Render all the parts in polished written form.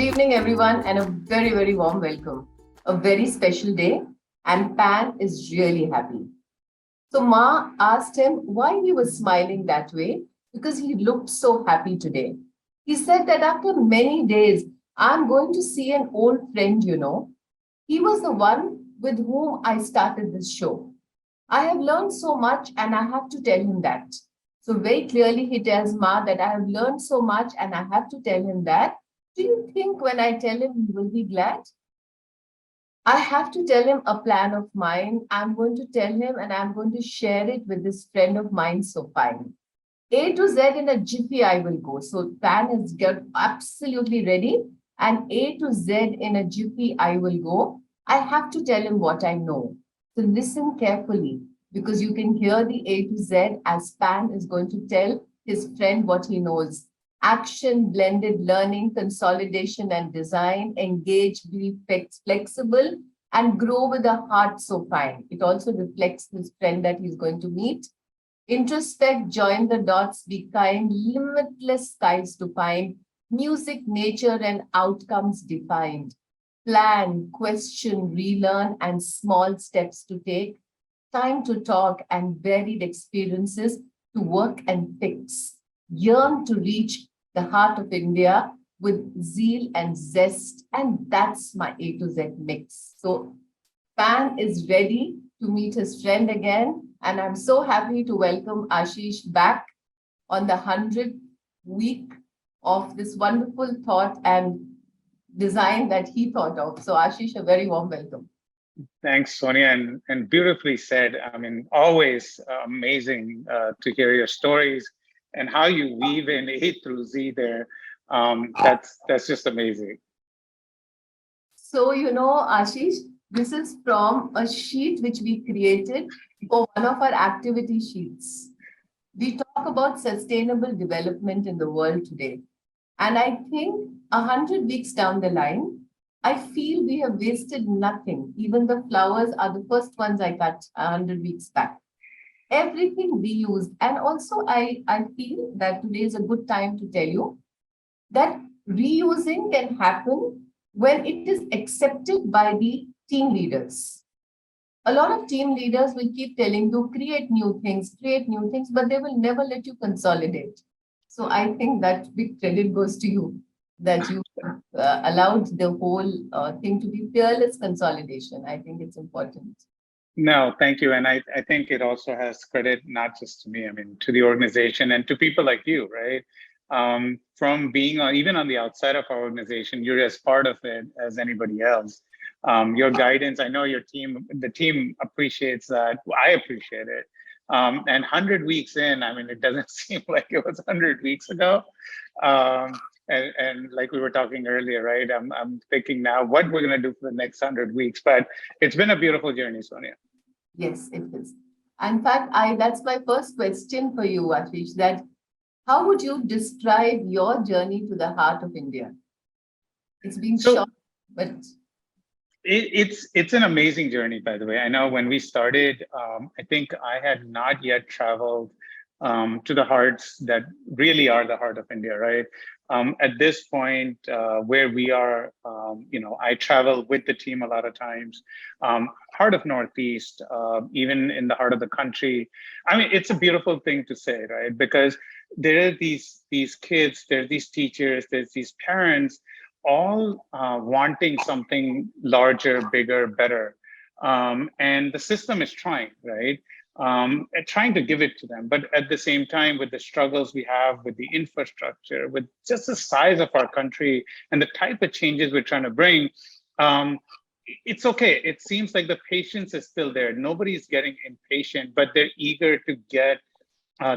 evening, everyone, and a very, very warm welcome. A very special day, and Pan is really happy. So, Ma asked him why he was smiling that way because he looked so happy today. He said that after many days, I'm going to see an old friend. He was the one with whom I started this show. I have learned so much, and I have to tell him that. So, very clearly, he tells Ma that I have learned so much, and I have to tell him that. Do you think when I tell him, he will be glad? I have to tell him a plan of mine. I'm going to tell him, and I'm going to share it with this friend of mine so fine. A to Z in a jiffy, I will go. So, Pan is get absolutely ready, and A to Z in a jiffy, I will go. I have to tell him what I know. So listen carefully because you can hear the A to Z as Pan is going to tell his friend what he knows. Action, blended learning, consolidation and design, engage, be flexible, and grow with a heart so fine. It also reflects his friend that he's going to meet. Introspect, join the dots, be kind, limitless skies to find, music, nature, and outcomes defined. Plan, question, relearn, and small steps to take. Time to talk and varied experiences to work and fix. Yearn to reach the heart of India with zeal and zest. And that's my A to Z mix. So Pan is ready to meet his friend again. And I'm so happy to welcome Ashish back on the 100th week of this wonderful thought and design that he thought of. So Ashish, a very warm welcome. Thanks, Sonia, and beautifully said. I mean, always amazing to hear your stories and how you weave in A through Z there. That's just amazing. So, Ashish, this is from a sheet which we created for one of our activity sheets. We talk about sustainable development in the world today. And I think 100 weeks down the line, I feel we have wasted nothing. Even the flowers are the first ones I cut 100 weeks back. Everything we used. And also, I feel that today is a good time to tell you that reusing can happen when it is accepted by the team leaders. A lot of team leaders will keep telling you, create new things, but they will never let you consolidate. So I think that big credit goes to you that you allowed the whole thing to be fearless consolidation. I think it's important. No, thank you. And I think it also has credit not just to me, I mean, to the organization and to people like you, right? From being even on the outside of our organization, you're as part of it as anybody else. Your guidance, I know the team appreciates that. I appreciate it. And 100 weeks in, I mean, it doesn't seem like it was 100 weeks ago. And like we were talking earlier, right? I'm thinking now what we're going to do for the next 100 weeks, but it's been a beautiful journey, Sonia. Yes, it is. In fact, that's my first question for you, Ashish, that how would you describe your journey to the heart of India? It's been short, but it's an amazing journey, by the way. I know when we started, I think I had not yet traveled to the hearts that really are the heart of India, right? At this point, where we are, I travel with the team a lot of times. Heart of Northeast, even in the heart of the country. I mean, it's a beautiful thing to say, right? Because there are these kids, there's these teachers, there's these parents, all wanting something larger, bigger, better. And the system is trying, right? Trying to give it to them. But at the same time, with the struggles we have with the infrastructure, with just the size of our country and the type of changes we're trying to bring, it's okay. It seems like the patience is still there. Nobody's getting impatient, but they're eager to get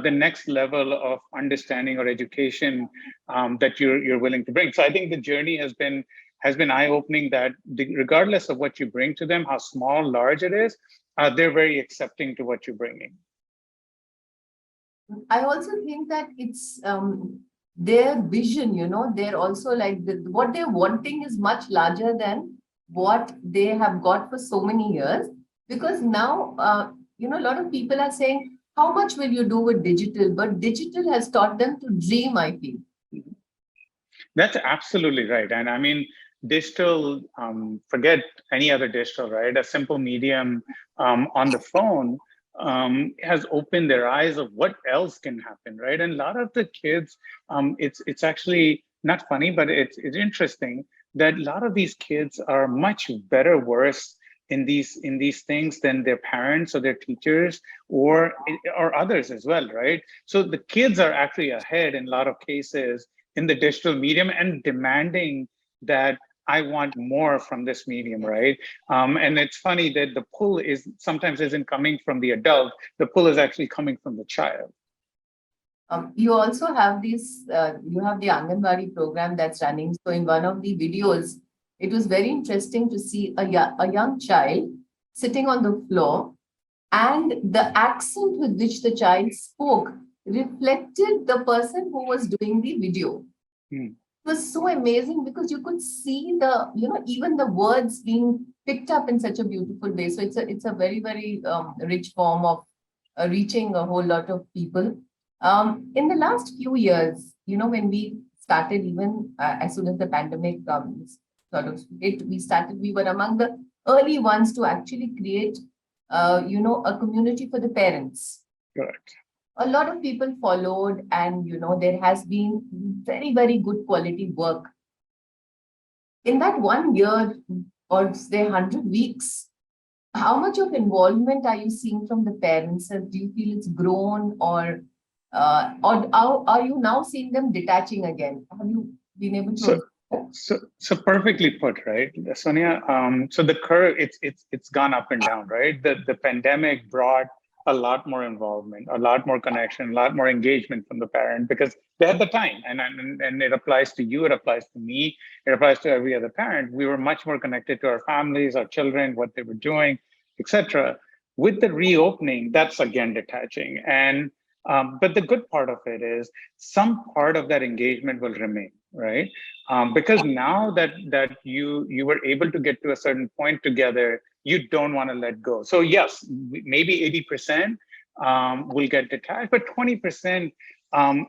the next level of understanding or education that you're willing to bring. So I think the journey has been eye-opening that regardless of what you bring to them, how small, large it is, they're very accepting to what you're bringing. I also think that it's their vision, they're also like what they're wanting is much larger than what they have got for so many years. Because now, a lot of people are saying, how much will you do with digital? But digital has taught them to dream, I feel. That's absolutely right. And I mean, digital, forget any other digital, right? A simple medium on the phone has opened their eyes of what else can happen, right? And a lot of the kids, it's actually not funny, but it's interesting that a lot of these kids are much better versed in these things than their parents or their teachers or others as well, right? So the kids are actually ahead in a lot of cases in the digital medium and demanding that I want more from this medium, right? And it's funny that the pull is sometimes isn't coming from the adult, the pull is actually coming from the child. You also have this, you have the Anganwadi program that's running. So in one of the videos, it was very interesting to see a young child sitting on the floor, and the accent with which the child spoke reflected the person who was doing the video. Hmm. It was so amazing because you could see the, even the words being picked up in such a beautiful way. So it's a very, very rich form of reaching a whole lot of people. In the last few years, when we started, even as soon as the pandemic sort of hit, we were among the early ones to actually create, a community for the parents. Correct. A lot of people followed, and there has been very, very good quality work in that 1 year, or say 100 weeks. How much of involvement are you seeing from the parents? And do you feel it's grown, or are you now seeing them detaching again? Have you been able to So, observe? so perfectly put, right, Sonia? So the curve, it's gone up and down, right? The pandemic brought a lot more involvement, a lot more connection, a lot more engagement from the parent because they had the time, and it applies to you, it applies to me, it applies to every other parent. We were much more connected to our families, our children, what they were doing, etc. With the reopening, that's again detaching, and but the good part of it is some part of that engagement will remain, right? Because now that you were able to get to a certain point together, you don't want to let go. So yes, maybe 80% will get detached, but 20%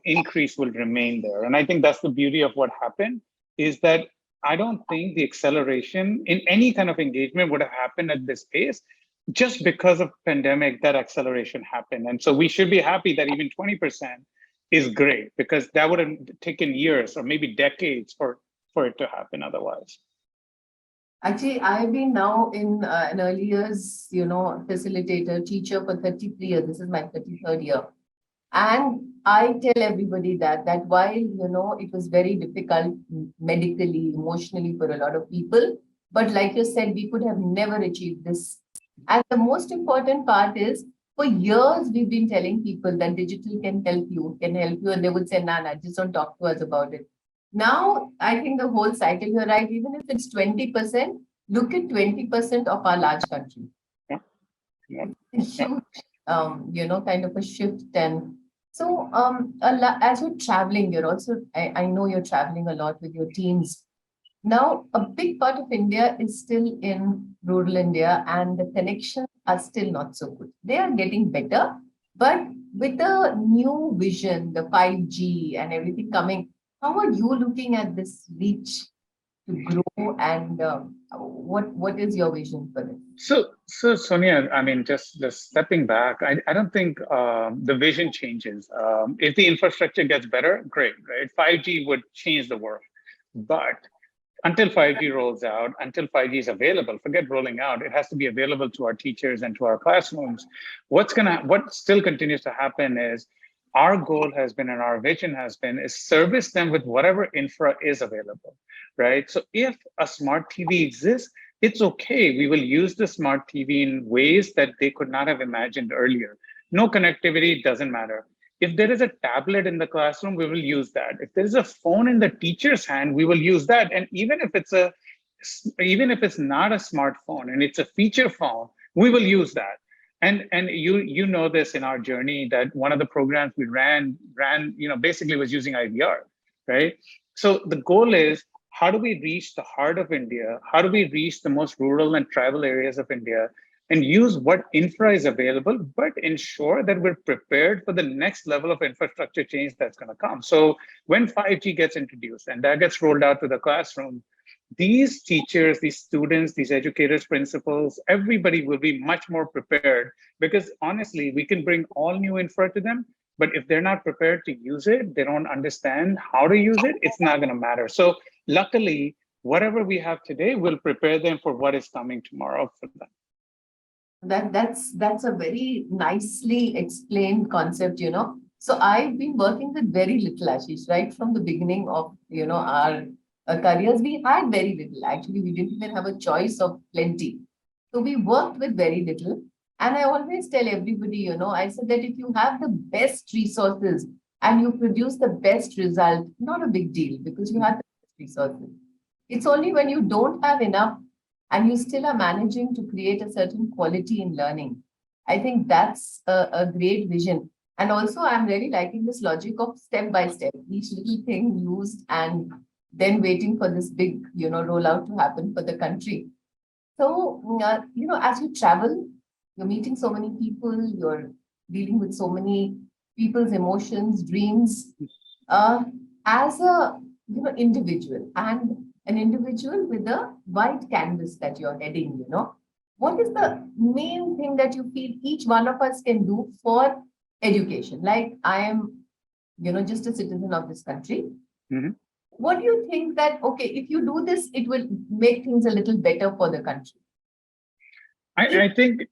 increase will remain there. And I think that's the beauty of what happened is that I don't think the acceleration in any kind of engagement would have happened at this pace just because of pandemic. That acceleration happened, and so we should be happy that even 20% is great because that would have taken years or maybe decades for it to happen otherwise. Actually, I've been now in an early years, facilitator, teacher for 33 years. This is my 33rd year. And I tell everybody that while, it was very difficult medically, emotionally for a lot of people, but like you said, we could have never achieved this. And the most important part is, for years, we've been telling people that digital can help you, and they would say, nah, nah, just don't talk to us about it. Now, I think the whole cycle, you're right, even if it's 20%, look at 20% of our large country. Yeah, yeah, A yeah. huge, kind of a shift. And so, as you're traveling, I know you're traveling a lot with your teams. Now, a big part of India is still in rural India, and the connections are still not so good. They are getting better, but with the new vision, the 5G and everything coming, how are you looking at this reach to grow, and what is your vision for this? So Sonia, I mean, just stepping back, I don't think the vision changes. If the infrastructure gets better, great, right? 5G would change the world, but until 5G rolls out, until 5G is available, forget rolling out, it has to be available to our teachers and to our classrooms. What still continues to happen is our goal has been and our vision has been is service them with whatever infra is available, right? So if a smart TV exists, it's okay. We will use the smart TV in ways that they could not have imagined earlier. No connectivity, doesn't matter. If there is a tablet in the classroom, we will use that. If there is a phone in the teacher's hand, we will use that. And even if it's not a smartphone and it's a feature phone, we will use that. And you know this in our journey that one of the programs we ran basically was using IVR, right? So the goal is how do we reach the heart of India? How do we reach the most rural and tribal areas of India and use what infra is available, but ensure that we're prepared for the next level of infrastructure change that's going to come. So when 5G gets introduced and that gets rolled out to the classroom, these teachers, these students, these educators, principals, everybody will be much more prepared, because honestly, we can bring all new infra to them, but if they're not prepared to use it, they don't understand how to use it, it's not going to matter. So luckily, whatever we have today will prepare them for what is coming tomorrow for them. That's a very nicely explained concept, you know. So I've been working with very little, Ashish, right from the beginning of, you know, our careers. We had very little. Actually, we didn't even have a choice of plenty. So we worked with very little. And I always tell everybody, you know, I said that if you have the best resources and you produce the best result, not a big deal because you have the best resources. It's only when you don't have enough and you still are managing to create a certain quality in learning. I think that's a great vision. And also, I'm really liking this logic of step by step, each little thing used and then waiting for this big, you know, rollout to happen for the country. So, you know, as you travel, you're meeting so many people, you're dealing with so many people's emotions, dreams, uh, as a, you know, individual and an individual with a white canvas that you're heading, you know, what is the main thing that you feel each one of us can do for education? Like I am, you know, just a citizen of this country. Mhm. What do you think that, okay, if you do this, it will make things a little better for the country? I think,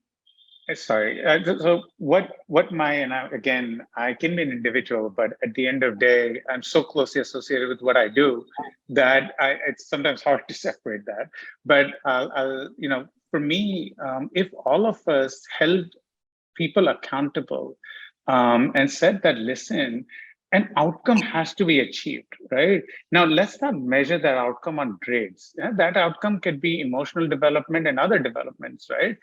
sorry. So what my, and I, again, I can be an individual, but at the end of the day, I'm so closely associated with what I do that it's sometimes hard to separate that. But you know, for me, if all of us held people accountable, and said that, listen, an outcome has to be achieved, right? Now, let's not measure that outcome on grades. Yeah? That outcome could be emotional development and other developments, right?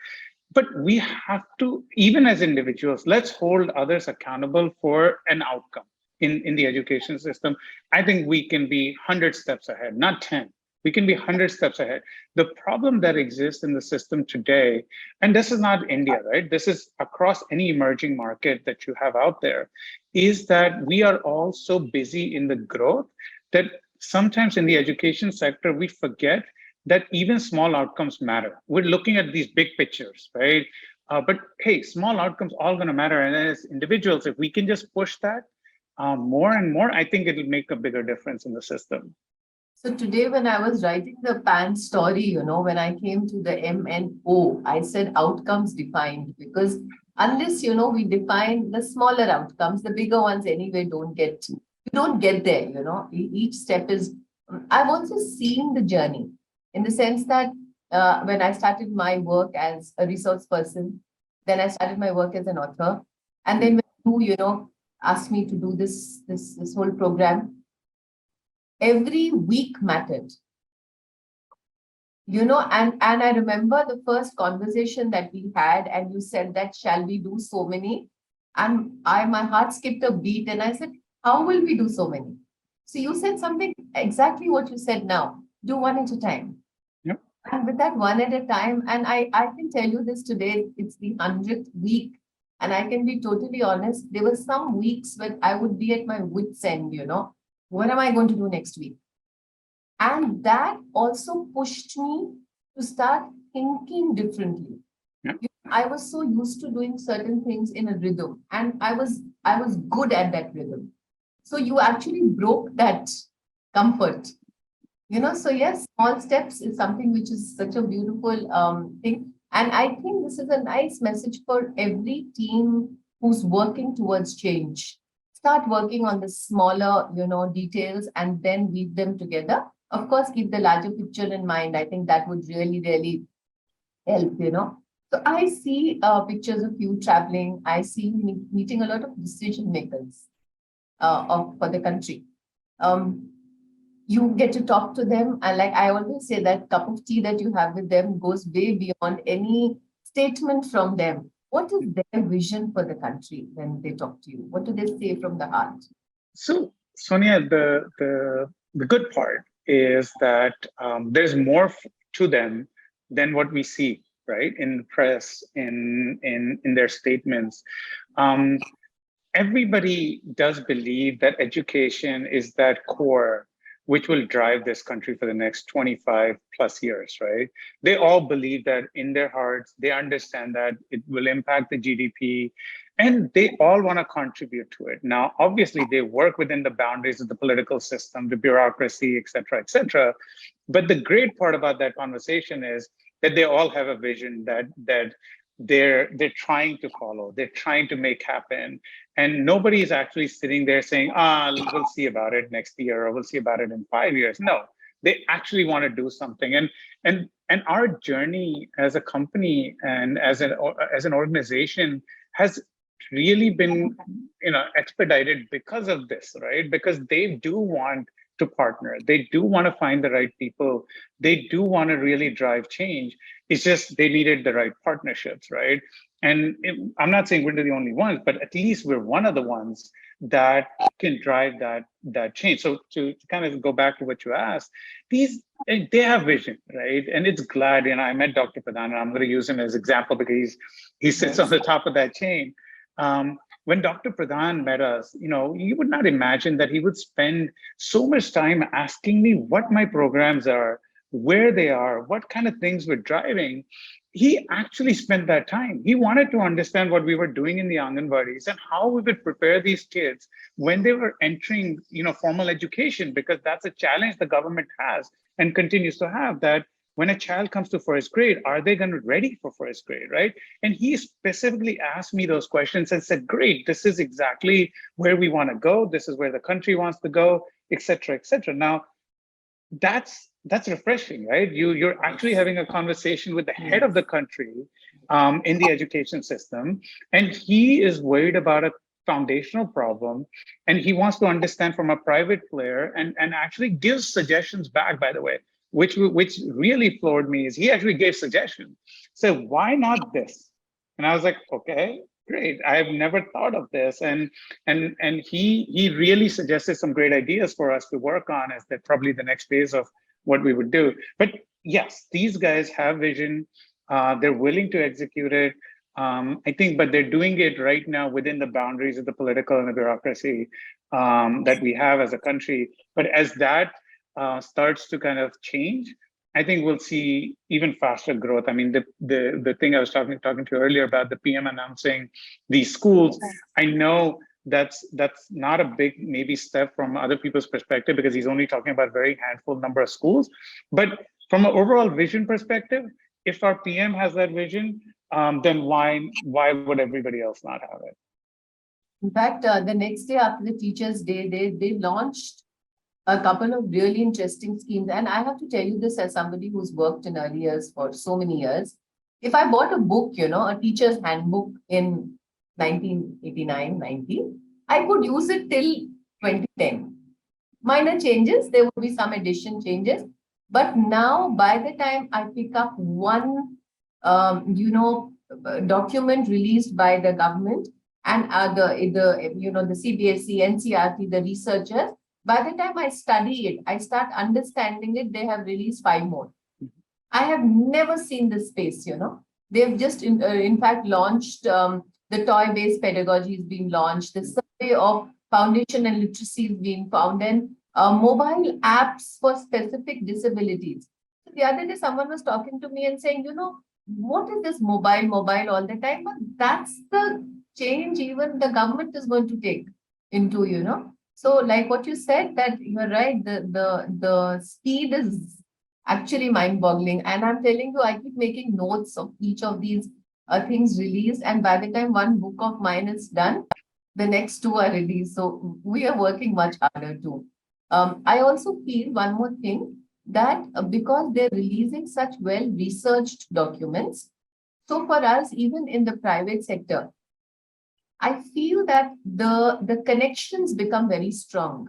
But we have to, even as individuals, let's hold others accountable for an outcome in the education system. I think we can be 100 steps ahead, not 10. We can be 100 steps ahead. The problem that exists in the system today, and this is not India, right? This is across any emerging market that you have out there, is that we are all so busy in the growth that sometimes in the education sector, we forget that even small outcomes matter. We're looking at these big pictures, right? But hey, small outcomes all going to matter. And as individuals, if we can just push that more and more, I think it'll make a bigger difference in the system. So today, when I was writing the PAN story, you know, when I came to the M and O, I said outcomes defined because unless, you know, we define the smaller outcomes, the bigger ones anyway you don't get there, you know. Each step is, I've also seen the journey in the sense that when I started my work as a resource person, then I started my work as an author. And then when you know, asked me to do this whole program, every week mattered, you know. And I remember the first conversation that we had and you said that shall we do so many, and my heart skipped a beat and I said, how will we do so many? So you said something exactly what you said now, do one at a time. Yep. And with that one at a time, and I can tell you this today, it's the 100th week. And I can be totally honest, there were some weeks when I would be at my wit's end, you know, what am I going to do next week? And that also pushed me to start thinking differently. Yep. I was so used to doing certain things in a rhythm, and I was good at that rhythm. So you actually broke that comfort, you know. So yes, small steps is something which is such a beautiful thing. And I think this is a nice message for every team who's working towards change. Start working on the smaller, you know, details and then weave them together. Of course, keep the larger picture in mind. I think that would really, really help, you know. So I see pictures of you traveling. I see you meeting a lot of decision makers for the country. Um, you get to talk to them, and like I always say, that cup of tea that you have with them goes way beyond any statement from them. What is their vision for the country when they talk to you? What do they say from the heart? So, Sonia, the good part is that there's more to them than what we see, right? In the press, in their statements. Um, Everybody does believe that education is that core which will drive this country for the next 25 plus years, right? They all believe that in their hearts. They understand that it will impact the GDP, and they all want to contribute to it. Now, obviously, they work within the boundaries of the political system, the bureaucracy, et cetera, et cetera. But the great part about that conversation is that they all have a vision that they're trying to follow, they're trying to make happen, and nobody is actually sitting there saying, we'll see about it next year, or we'll see about it in 5 years. No, they actually want to do something. And our journey as a company and as an organization has really been, expedited because of this, right? Because they do want to partner, they do want to find the right people, they do want to really drive change. It's just they needed the right partnerships, right? And I'm not saying we're the only ones, but at least we're one of the ones that can drive that change. So to kind of go back to what you asked, they have vision, right? And it's glad, I met Dr. Pradhan, and I'm going to use him as example because he sits on Yes. the top of that chain. When Dr. Pradhan met us, you would not imagine that he would spend so much time asking me what my programs are, where they are, what kind of things we're driving. He actually spent that time. He wanted to understand what we were doing in the Anganwadis and how we would prepare these kids when they were entering, formal education, because that's a challenge the government has and continues to have, that when a child comes to first grade, are they going to be ready for first grade, right? And he specifically asked me those questions and said, great, this is exactly where we want to go. This is where the country wants to go, et cetera, et cetera. Now, that's refreshing, right? You're actually Yes. having a conversation with the head of Yes. the country, in the education system, and he is worried about a foundational problem, and he wants to understand from a private player, and actually gives suggestions back, by the way, which really floored me, is he actually gave suggestions. So why not this? And I was like, okay, great. I have never thought of this. And he really suggested some great ideas for us to work on as that probably the next phase of what we would do. But yes, these guys have vision. They're willing to execute it. I think, but they're doing it right now within the boundaries of the political and the bureaucracy, that we have as a country. But as that starts to kind of change, I think we'll see even faster growth. I mean, the thing I was talking to you earlier about the PM announcing these schools, Yes. I know that's not a big maybe step from other people's perspective, because he's only talking about a very handful number of schools. But from an overall vision perspective, if our PM has that vision, then why would everybody else not have it? In fact, the next day after the Teachers' Day, they launched a couple of really interesting schemes. And I have to tell you this as somebody who's worked in early years for so many years. If I bought a book, a teacher's handbook in 1989, 90, I could use it till 2010. Minor changes, there would be some addition changes. But now, by the time I pick up one, document released by the government and the CBSE, NCRT, the researchers, by the time I study it, I start understanding it, they have released 5 more. I have never seen this space. They've just, in fact, launched the toy-based pedagogy is being launched. The survey of foundation and literacy is being found, and mobile apps for specific disabilities. So the other day, someone was talking to me and saying, what is this mobile all the time? But that's the change even the government is going to take into. So, like what you said, that you're right, the speed is actually mind-boggling. And I'm telling you, I keep making notes of each of these things released, and by the time one book of mine is done, the next two are released. So we are working much harder too. I also feel one more thing, that because they're releasing such well-researched documents, so for us, even in the private sector, I feel that the connections become very strong,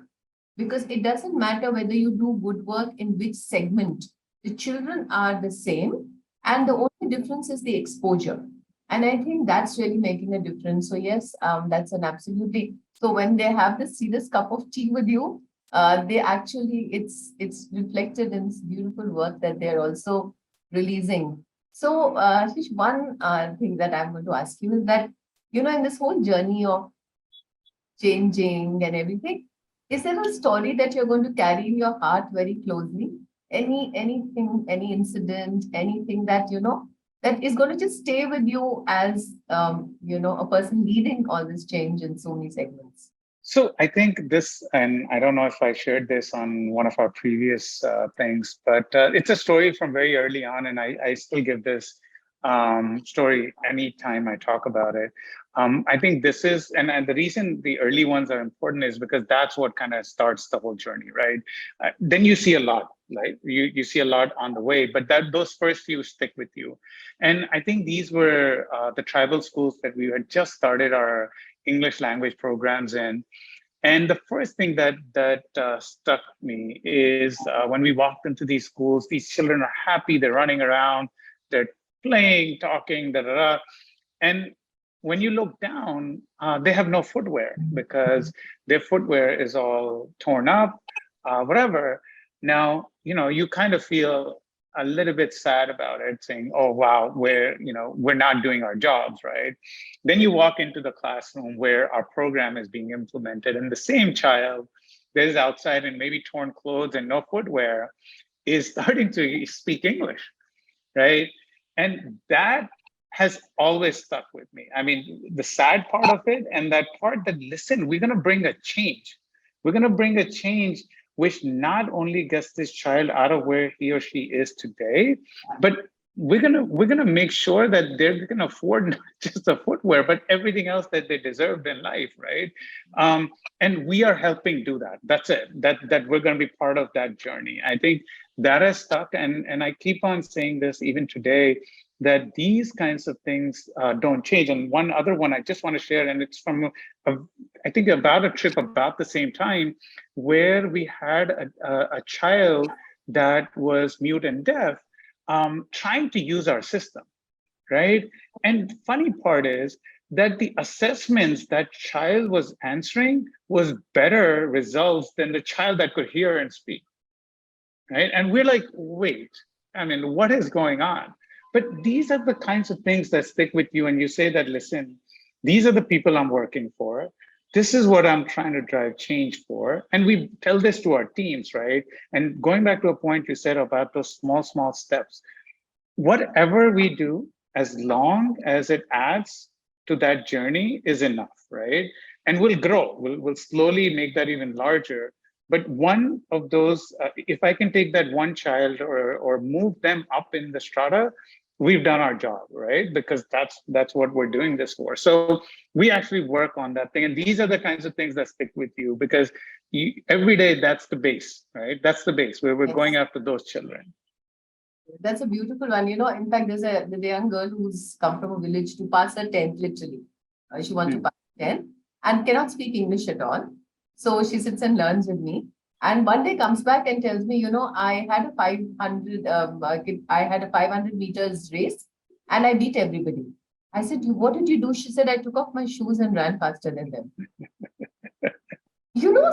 because it doesn't matter whether you do good work in which segment, the children are the same, and the only difference is the exposure. And I think that's really making a difference. So yes, that's an absolutely. So when they have this serious cup of tea with you, they actually, it's reflected in this beautiful work that they're also releasing. So, Ashish, one thing that I'm going to ask you is that, in this whole journey of changing and everything, is there a story that you're going to carry in your heart very closely? Anything, any incident, anything that, that is going to just stay with you as, a person leading all this change in so many segments? So I think this, and I don't know if I shared this on one of our previous things, but it's a story from very early on, and I still give this story anytime I talk about it. I think this is, and the reason the early ones are important is because that's what kind of starts the whole journey, right? Then you see a lot, right? You see a lot on the way, but that those first few stick with you. And I think these were the tribal schools that we had just started our English language programs in. And the first thing that struck me is when we walked into these schools, these children are happy, they're running around, they're playing, talking, da da da. And when you look down, they have no footwear because their footwear is all torn up, whatever. Now, you kind of feel a little bit sad about it, saying, "Oh, wow, we're not doing our jobs, right?" Then you walk into the classroom where our program is being implemented, and the same child that is outside in maybe torn clothes and no footwear is starting to speak English, right? And that has always stuck with me. I mean, the sad part of it and that part that, listen, we're going to bring a change. We're going to bring a change which not only gets this child out of where he or she is today, but we're gonna make sure that they're gonna afford not just the footwear, but everything else that they deserved in life, right? And we are helping do that. That's it. That we're gonna be part of that journey. I think that has stuck, and I keep on saying this even today, that these kinds of things don't change. And one other one I just want to share, and it's from I think about a trip about the same time where we had a child that was mute and deaf trying to use our system, right? And funny part is that the assessments that child was answering was better results than the child that could hear and speak, right? And we're like, wait, I mean, what is going on? But these are the kinds of things that stick with you, and you say that, listen, these are the people I'm working for. This is what I'm trying to drive change for. And we tell this to our teams, right? And going back to a point you said about those small steps, whatever we do, as long as it adds to that journey, is enough, right? And we'll grow, we'll slowly make that even larger. But one of those, if I can take that one child or move them up in the strata, we've done our job, right? Because that's what we're doing this for. So we actually work on that thing, and these are the kinds of things that stick with you because every day that's the base, right? That's the base where we're going Yes. after those children. That's a beautiful one. In fact, there's a young girl who's come from a village to pass her 10th, literally. She wants to Hmm. pass 10th and cannot speak English at all. So she sits and learns with me. And one day comes back and tells me, I had a 500, I had a 500 meters race and I beat everybody. I said, what did you do? She said, I took off my shoes and ran faster than them.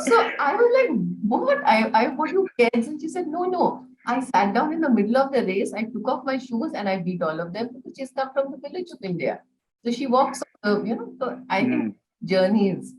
So I was like, what? What you kids? And she said, no. I sat down in the middle of the race. I took off my shoes and I beat all of them because she's come from the village of India. So she walks, so I think Hmm. journeys.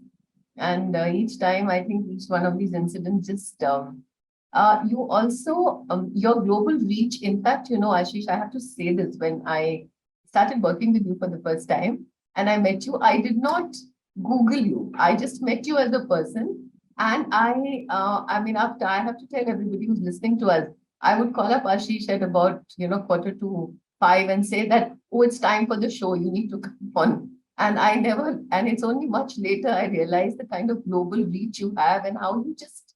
And each time, I think each one of these incidents just, you also, your global reach. In fact, Ashish, I have to say this when I started working with you for the first time and I met you, I did not Google you. I just met you as a person. And I mean, after I have to tell everybody who's listening to us, I would call up Ashish at about, quarter to five and say that, oh, it's time for the show. You need to come on. And I never, and it's only much later I realized the kind of global reach you have and how you just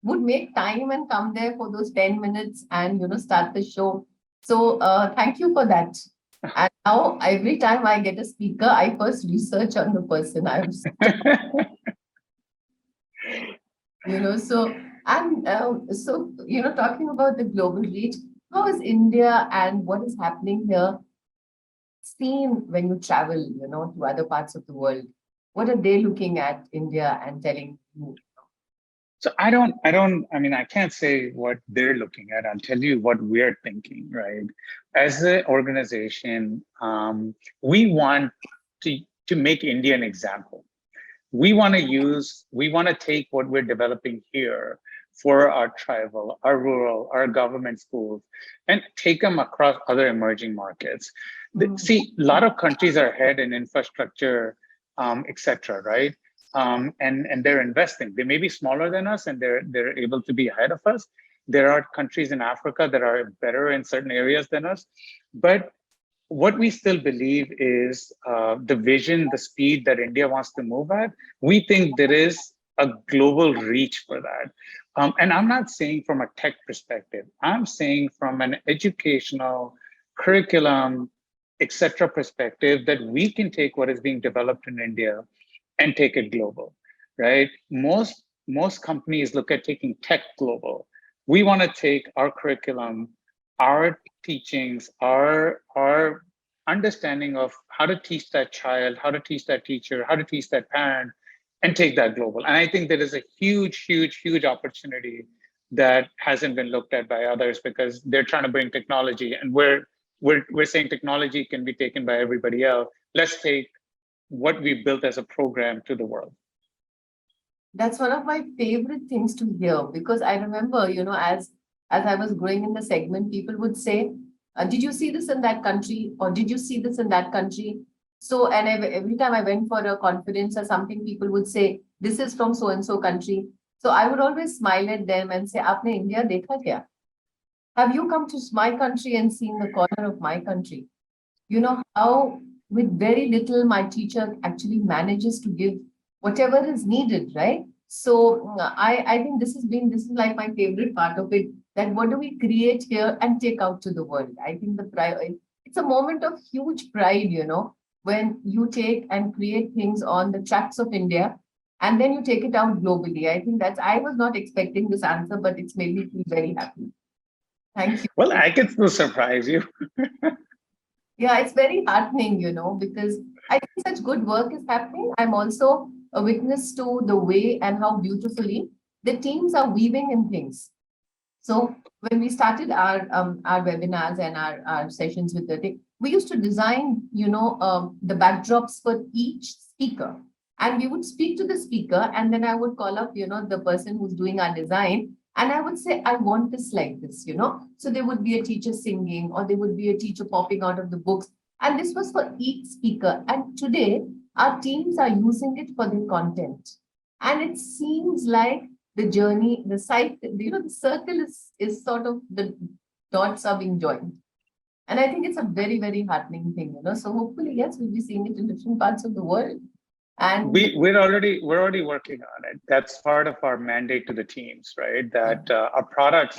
would make time and come there for those 10 minutes and, start the show. So thank you for that. And now every time I get a speaker, I first research on the person. So, and talking about the global reach, how is India and what is happening here seen when you travel, to other parts of the world? What are they looking at India and telling you? So I mean, I can't say what they're looking at. I'll tell you what we're thinking, right? As an organization, we want to make India an example. We want to take what we're developing here for our tribal, our rural, our government schools, and take them across other emerging markets. Mm. See, a lot of countries are ahead in infrastructure, etc., right? And they're investing. They may be smaller than us, and they're able to be ahead of us. There are countries in Africa that are better in certain areas than us, but what we still believe is the vision, the speed that India wants to move at. We think there is a global reach for that. And I'm not saying from a tech perspective, I'm saying from an educational, curriculum, etc. perspective that we can take what is being developed in India and take it global, right? Most companies look at taking tech global. We want to take our curriculum, our teachings, our understanding of how to teach that child, how to teach that teacher, how to teach that parent, and take that global. And I think there is a huge opportunity that hasn't been looked at by others because they're trying to bring technology, and we're saying technology can be taken by everybody else. Let's take what we built as a program to the world. That's one of my favorite things to hear because I remember, as I was growing in the segment, people would say, "Did you see this in that country?" or "Did you see this in that country?" So, and every time I went for a conference or something, people would say, "This is from so and so country." So I would always smile at them and say, "Aapne India dekha kya? Have you come to my country and seen the corner of my country?" You know how with very little my teacher actually manages to give whatever is needed, right? So I think this is like my favorite part of it, that what do we create here and take out to the world. I think the pride, it's a moment of huge pride, when you take and create things on the tracks of India and then you take it out globally. I think that's, I was not expecting this answer, but it's made me feel very happy. Thank Well, you. I can still surprise you. Yeah, it's very heartening, because I think such good work is happening. I'm also a witness to the way and how beautifully the teams are weaving in things. So when we started our webinars and our sessions with the tech, we used to design, the backdrops for each speaker. And we would speak to the speaker, and then I would call up, the person who's doing our design, and I would say, I want this like this. So there would be a teacher singing, or there would be a teacher popping out of the books. And this was for each speaker. And today, our teams are using it for their content. And it seems like the journey, the site, the circle is sort of the dots are being joined. And I think it's a very, very heartening thing. So hopefully, yes, we'll be seeing it in different parts of the world. And We're already working on it. That's part of our mandate to the teams, right? That our products,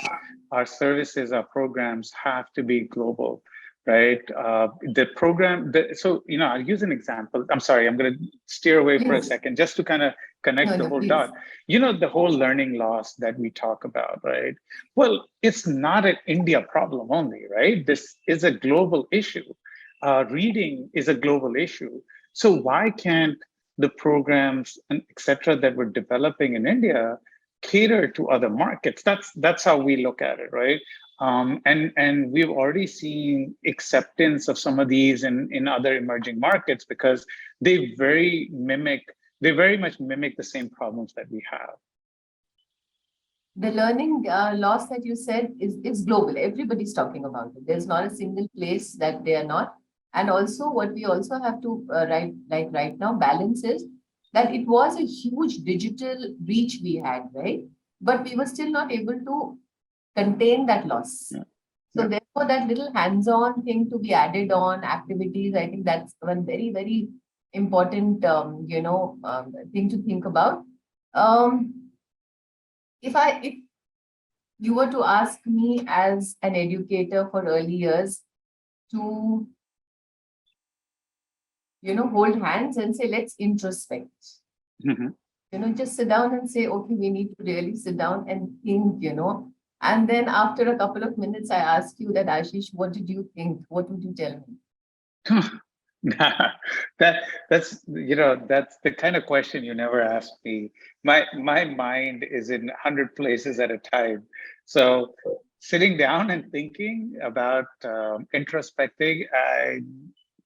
our services, our programs have to be global, right? The program. So I'll use an example. I'm sorry, I'm going to steer away for a yes, second, just to kind of no, connect the no, whole please. dot. The whole learning loss that we talk about, right? Well, it's not an India problem only, right? This is a global issue. Reading is a global issue. So why can't the programs and etc. that we're developing in India cater to other markets? That's how we look at it, right? And we've already seen acceptance of some of these in other emerging markets because they very much mimic the same problems that we have. The learning loss that you said is global. Everybody's talking about it. There's not a single place that they are not. And also, what we also have to right now balance is that it was a huge digital reach we had, right? But we were still not able to contain that loss. Yeah. So Yeah. therefore, that little hands-on thing to be added on activities, I think that's one very, very important, thing to think about. Um, if you were to ask me as an educator for early years to, hold hands and say, let's introspect, Mhm. just sit down and say, okay, we need to really sit down and think. And then after a couple of minutes, I ask you that, Ashish, what did you think? What would you tell me? that that's that's the kind of question you never ask me. My mind is in 100 places at a time. So sitting down and thinking about introspecting, I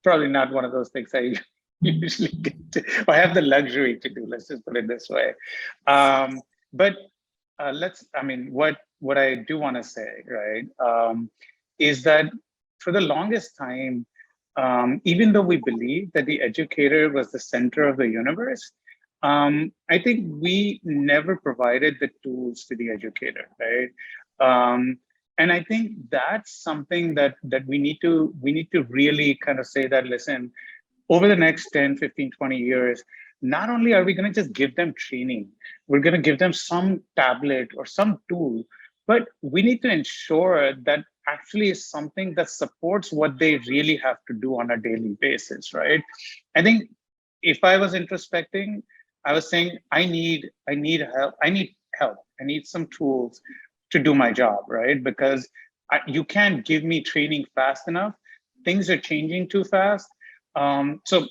probably not one of those things I usually get to, or have the luxury to do. Let's just put it this way. But I mean, what I do want to say, right, is that for the longest time, even though we believe that the educator was the center of the universe, I think we never provided the tools to the educator, right? And I think that's something that we need to really kind of say that, listen, over the next 10, 15, 20 years, not only are we going to just give them training, we're going to give them some tablet or some tool, but we need to ensure that actually is something that supports what they really have to do on a daily basis, right? I think if I was introspecting, I was saying I need help. I need some tools to do my job, right? Because you can't give me training fast enough. Things are changing too fast. So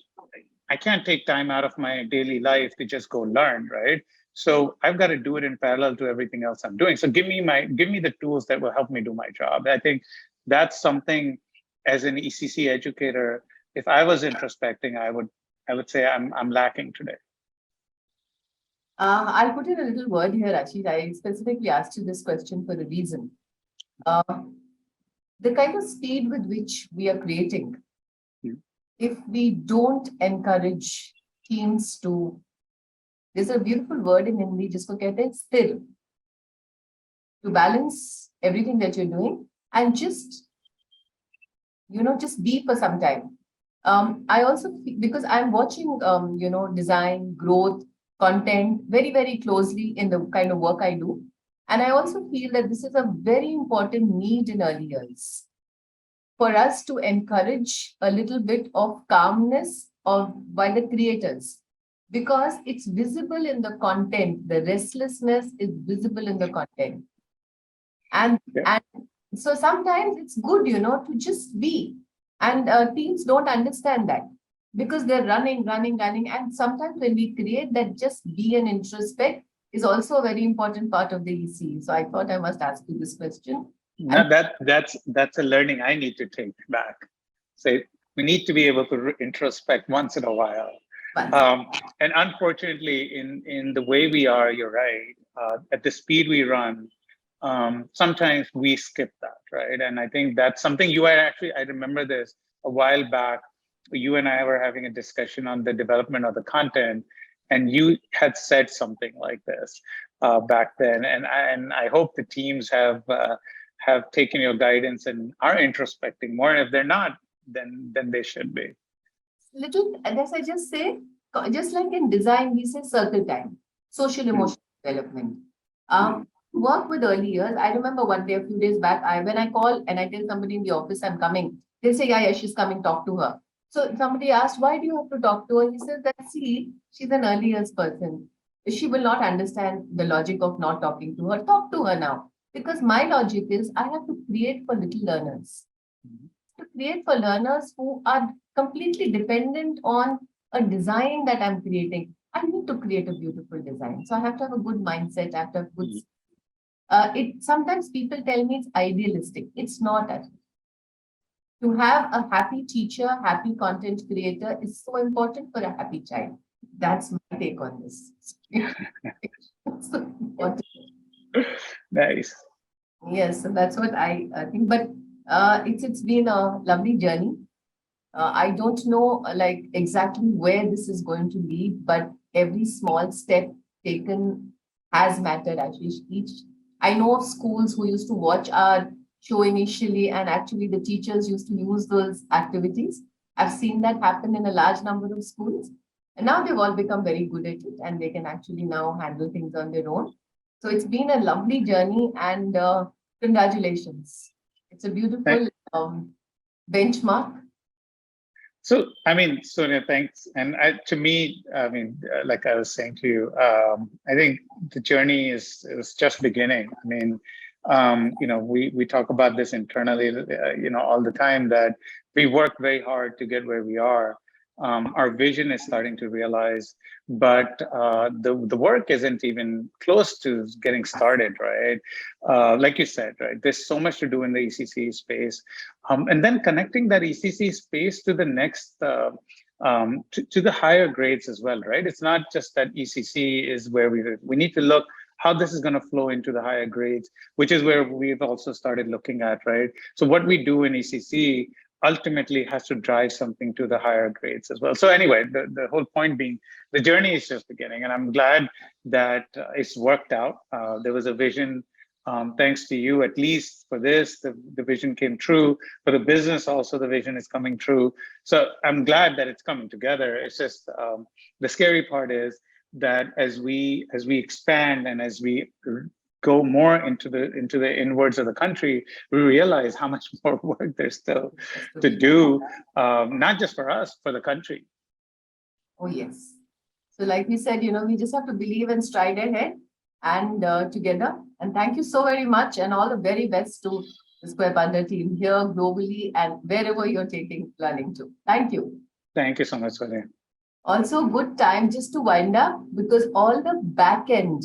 I can't take time out of my daily life to just go learn, right? So I've got to do it in parallel to everything else I'm doing. So give me the tools that will help me do my job. I think that's something as an ECC educator, if I was introspecting, I would say I'm lacking today. I'll put in a little word here, Ashish. I specifically asked you this question for a reason. Uh, the kind of speed with which we are creating, Hmm. if we don't encourage teams to, there's a beautiful word in Hindi, jisko kehte hain, sthir, to balance everything that you're doing and just, just be for some time. I also, because I'm watching, design, growth, content very, very closely in the kind of work I do. And I also feel that this is a very important need in early years for us to encourage a little bit of calmness by the creators, because it's visible in the content. The restlessness is visible in the content. And, Yeah. and so sometimes it's good, to just be. And teams don't understand that because they're running, running, running. And sometimes when we create that, just be and introspect is also a very important part of the ECE. So I thought I must ask you this question. And Now that's a learning I need to take back. So we need to be able to introspect once in a while. once, And unfortunately, in the way we are, you're right. At the speed we run, sometimes we skip that, right? And I think that's something you had actually. I remember this a while back. You and I were having a discussion on the development of the content, and you had said something like this back then. And I hope the teams have taken your guidance and are introspecting more. And if they're not, then they should be. little, as I just say, just like in design, we say circle time, social Hmm. emotional development. Hmm. Work with early years. I remember one day, a few days back, when I call and I tell somebody in the office I'm coming, they say, yeah, she's coming, talk to her. So somebody asked, why do you have to talk to her? He says that, see, she's an early years person. She will not understand the logic of not talking to her. Talk to her now. Because my logic is I have to create for little learners, to create for learners who are completely dependent on a design that I'm creating. I need to create a beautiful design. So I have to have a good mindset. I have to have good. Hmm. It sometimes people tell me it's idealistic. It's not. To have a happy teacher, happy content creator is so important for a happy child. That's my take on this. So important. Nice. Yes, so that's what I think. But it's been a lovely journey. I don't know like exactly where this is going to lead, but every small step taken has mattered, Ashish. I know of schools who used to watch our show initially, and actually the teachers used to use those activities. I've seen that happen in a large number of schools. And now they've all become very good at it and they can actually now handle things on their own. So it's been a lovely journey and congratulations. It's a beautiful benchmark. So, I mean, Sonia, thanks. And to me, I mean, like I was saying to you, I think the journey is just beginning. I mean, We talk about this internally, all the time, that we work very hard to get where we are. Our vision is starting to realize, but the work isn't even close to getting started, right? Like you said, right? There's so much to do in the ECC space, and then connecting that ECC space to the next. To the higher grades as well, right? It's not just that ECC is where we need to look how this is going to flow into the higher grades, which is where we've also started looking at, right? So what we do in ECC ultimately has to drive something to the higher grades as well. So anyway, the whole point being the journey is just beginning, and I'm glad that it's worked out. There was a vision. Thanks to you, at least for this, the vision came true. For the business, also the vision is coming true. So I'm glad that it's coming together. It's just the scary part is that as we expand and as we go more into the inwards of the country, we realize how much more work there's still to do, not just for us, for the country. Oh, yes. So like we said, we just have to believe and stride ahead and together. And thank you so very much, and all the very best to the Square Panda team here globally and wherever you're taking learning to. Thank you. Thank you so much, Sonia. Also, good time just to wind up, because all the back end,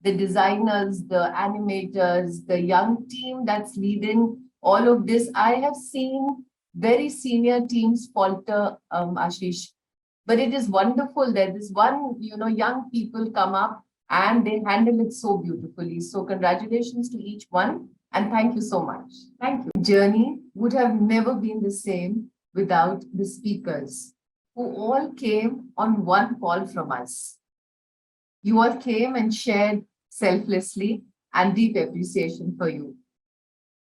the designers, the animators, the young team that's leading all of this, I have seen very senior teams falter, Ashish. But it is wonderful that this one, young people come up and they handle it so beautifully. So congratulations to each one, and thank you so much. Thank you. Journey would have never been the same without the speakers, who all came on one call from us. You all came and shared selflessly, and deep appreciation for you.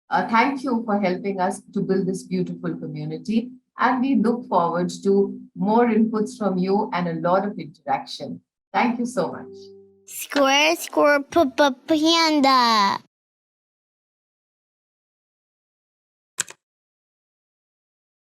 Thank you for helping us to build this beautiful community, and we look forward to more inputs from you and a lot of interaction. Thank you so much. Square Panda.